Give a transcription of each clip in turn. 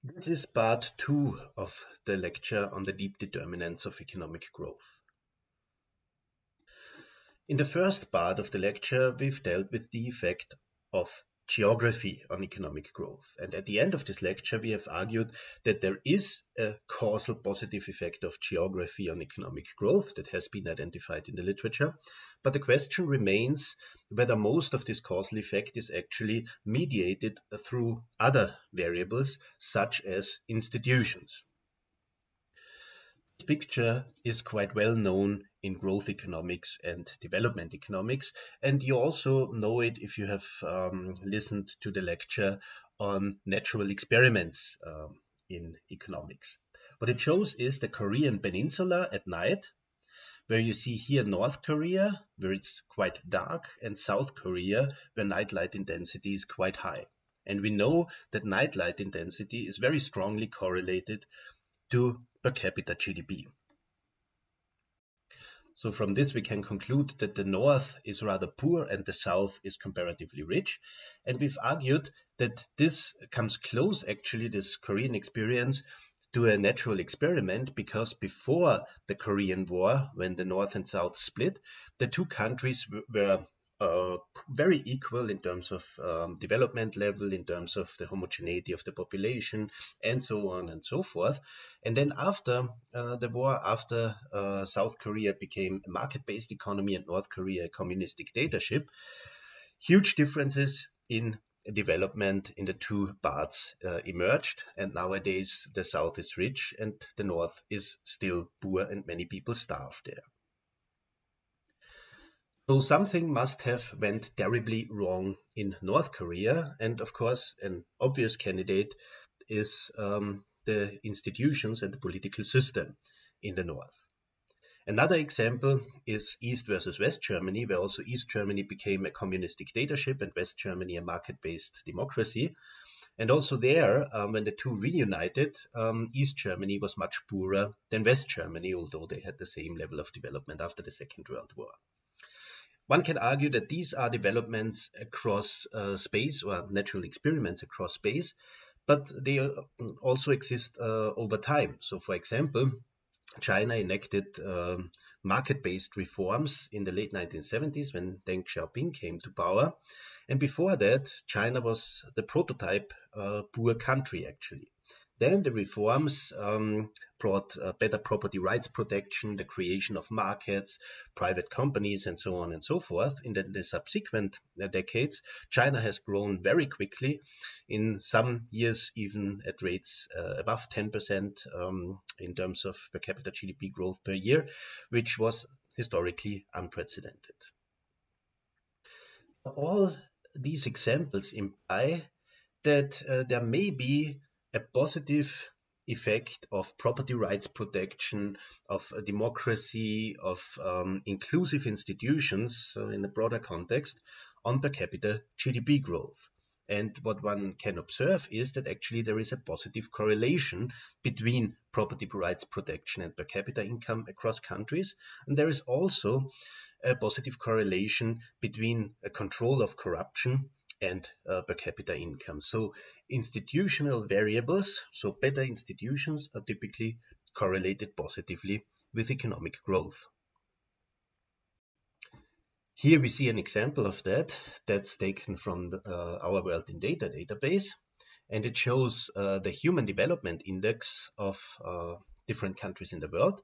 This is part two of the lecture on the deep determinants of economic growth. In the first part of the lecture, we've dealt with the effect of geography on economic growth. And at the end of this lecture, we have argued that there is a causal positive effect of geography on economic growth that has been identified in the literature. But the question remains whether most of this causal effect is actually mediated through other variables, such as institutions. This picture is quite well known in growth economics and development economics, and you also know it if you have listened to the lecture on natural experiments in economics. What it shows is the Korean peninsula at night, where you see here North Korea, where it's quite dark, and South Korea, where nightlight intensity is quite high. And we know that nightlight intensity is very strongly correlated to per capita GDP. So from this we can conclude that the north is rather poor and the south is comparatively rich. And we've argued that this comes close, actually, this Korean experience, to a natural experiment, because before the Korean War, when the north and south split, the two countries were very equal in terms of development level, in terms of the homogeneity of the population, and so on and so forth. And then after the war, after South Korea became a market-based economy and North Korea a communist dictatorship, huge differences in development in the two parts emerged, and nowadays the South is rich and the North is still poor and many people starve there. So something must have went terribly wrong in North Korea, and of course an obvious candidate is the institutions and the political system in the North. Another example is East versus West Germany, where also East Germany became a communist dictatorship and West Germany a market-based democracy. And also there, when the two reunited, East Germany was much poorer than West Germany, although they had the same level of development after the Second World War. One can argue that these are developments across space, or natural experiments across space, but they also exist over time. So, for example, China enacted market-based reforms in the late 1970s when Deng Xiaoping came to power. And before that, China was the prototype poor country, actually. Then the reforms brought better property rights protection, the creation of markets, private companies, and so on and so forth. In the subsequent decades, China has grown very quickly, in some years even at rates above 10% in terms of per capita GDP growth per year, which was historically unprecedented. All these examples imply that there may be a positive effect of property rights protection, of democracy, of inclusive institutions, so in a broader context, on per capita GDP growth. And what one can observe is that actually there is a positive correlation between property rights protection and per capita income across countries. And there is also a positive correlation between a control of corruption and per capita income. So institutional variables, so better institutions, are typically correlated positively with economic growth. Here we see an example of that that's taken from our World in Data database, and it shows the Human Development Index of different countries in the world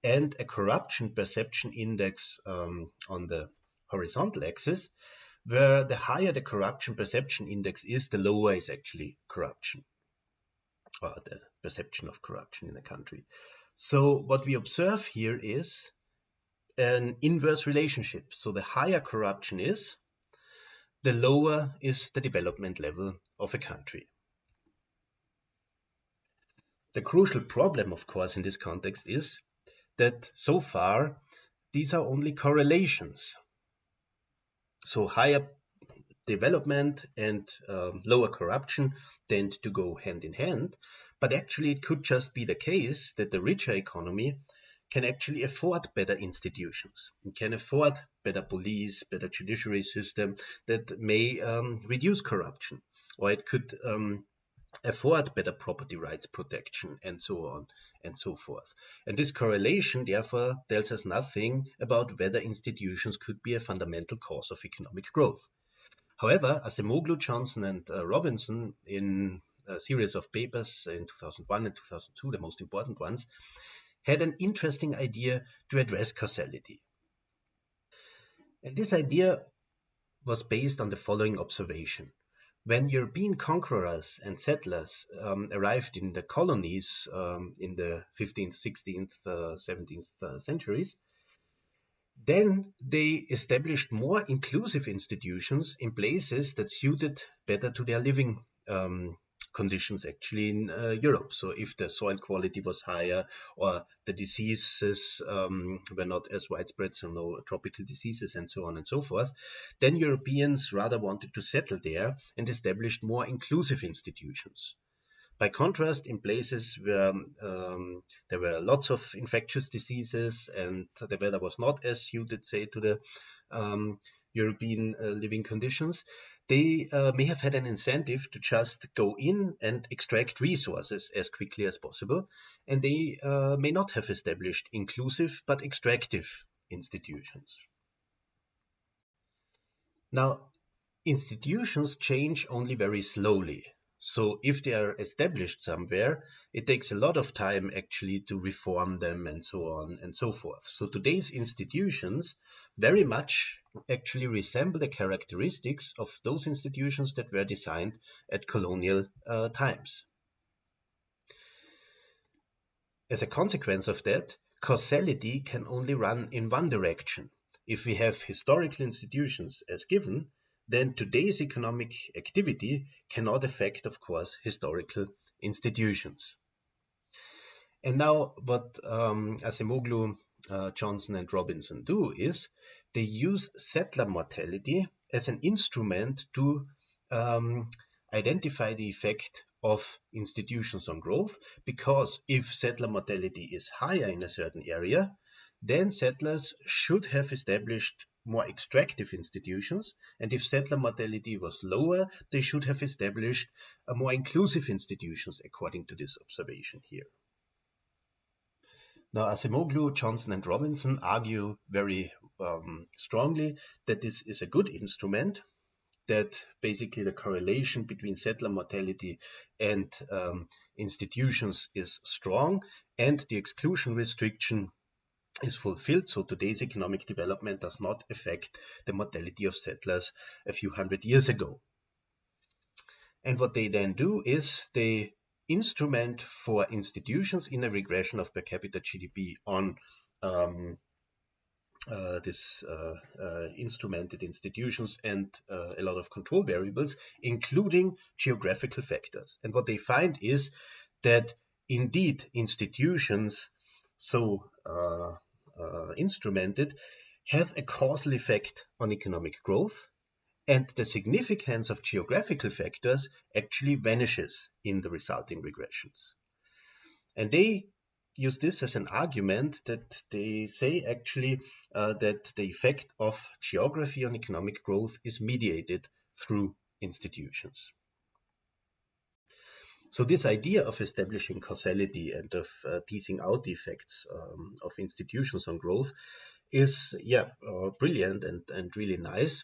and a corruption perception index on the horizontal axis, where the higher the corruption perception index is, the lower is actually corruption, or the perception of corruption in a country. So what we observe here is an inverse relationship. So the higher corruption is, the lower is the development level of a country. The crucial problem, of course, in this context is that so far these are only correlations. So higher development and lower corruption tend to go hand in hand, but actually it could just be the case that the richer economy can actually afford better institutions, and can afford better police, better judiciary system that may reduce corruption, or it could afford better property rights protection, and so on and so forth. And this correlation, therefore, tells us nothing about whether institutions could be a fundamental cause of economic growth. However, Acemoglu, Johnson, and Robinson, in a series of papers in 2001 and 2002, the most important ones, had an interesting idea to address causality. And this idea was based on the following observation. When European conquerors and settlers arrived in the colonies in the 15th, 16th, 17th centuries, then they established more inclusive institutions in places that suited better to their living conditions actually in Europe. So if the soil quality was higher or the diseases were not as widespread, so no tropical diseases and so on and so forth, then Europeans rather wanted to settle there and established more inclusive institutions. By contrast, in places where there were lots of infectious diseases and the weather was not as suited, say, to the European living conditions, they may have had an incentive to just go in and extract resources as quickly as possible, and they may not have established inclusive but extractive institutions. Now, institutions change only very slowly. So if they are established somewhere, it takes a lot of time actually to reform them and so on and so forth. So today's institutions very much actually resemble the characteristics of those institutions that were designed at colonial times. As a consequence of that, causality can only run in one direction. If we have historical institutions as given, then today's economic activity cannot affect, of course, historical institutions. And now what Acemoglu, Johnson, and Robinson do is they use settler mortality as an instrument to identify the effect of institutions on growth, because if settler mortality is higher in a certain area, then settlers should have established more extractive institutions, and if settler mortality was lower, they should have established more inclusive institutions according to this observation here. Now, Acemoglu, Johnson, and Robinson argue very strongly that this is a good instrument, that basically the correlation between settler mortality and institutions is strong, and the exclusion restriction is fulfilled. So today's economic development does not affect the mortality of settlers a few hundred years ago. And what they then do is they instrument for institutions in a regression of per capita GDP on this instrumented institutions and a lot of control variables, including geographical factors. And what they find is that indeed institutions so instrumented have a causal effect on economic growth, and the significance of geographical factors actually vanishes in the resulting regressions. And they use this as an argument that they say actually that the effect of geography on economic growth is mediated through institutions. So this idea of establishing causality and of teasing out the effects of institutions on growth is brilliant and really nice.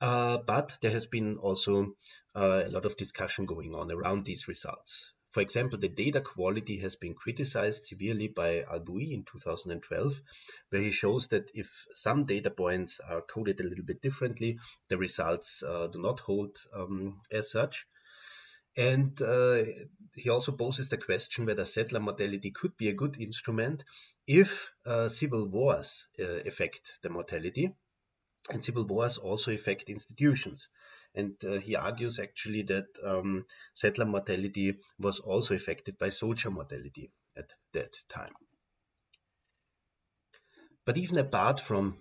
But there has been also a lot of discussion going on around these results. For example, the data quality has been criticized severely by Albuy in 2012, where he shows that if some data points are coded a little bit differently, the results do not hold as such. And he also poses the question whether settler mortality could be a good instrument if civil wars affect the mortality. And civil wars also affect institutions. And he argues actually that settler mortality was also affected by soldier mortality at that time. But even apart from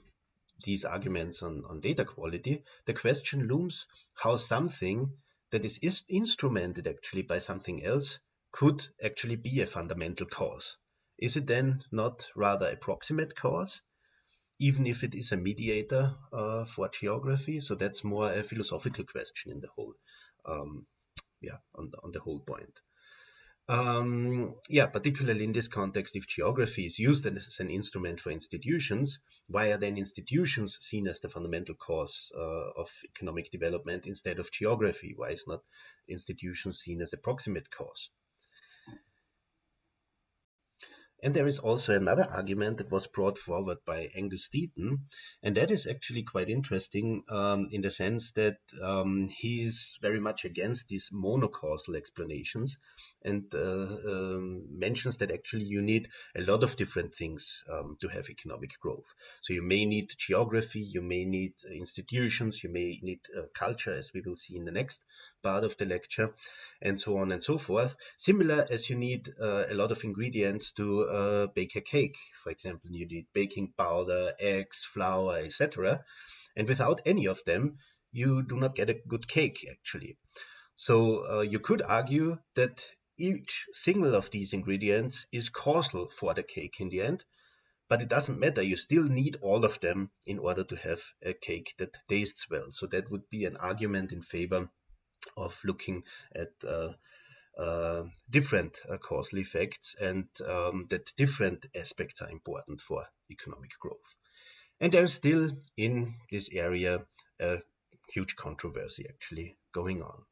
these arguments on data quality, the question looms how something that is instrumented actually by something else could actually be a fundamental cause. Is it then not rather a proximate cause, even if it is a mediator for geography? So that's more a philosophical question in the whole on the whole point. Particularly in this context, if geography is used as an instrument for institutions, why are then institutions seen as the fundamental cause of economic development instead of geography? Why is not institutions seen as a proximate cause? And there is also another argument that was brought forward by Angus Deaton, and that is actually quite interesting in the sense that he is very much against these monocausal explanations and mentions that actually you need a lot of different things to have economic growth. So you may need geography, you may need institutions, you may need culture, as we will see in the next part of the lecture, and so on and so forth. Similar as you need a lot of ingredients to bake a cake. For example, you need baking powder, eggs, flour, etc. And without any of them, you do not get a good cake, actually. So you could argue that each single of these ingredients is causal for the cake in the end, but it doesn't matter. You still need all of them in order to have a cake that tastes well. So that would be an argument in favor of looking at different causal effects, and that different aspects are important for economic growth. And there's still in this area a huge controversy actually going on.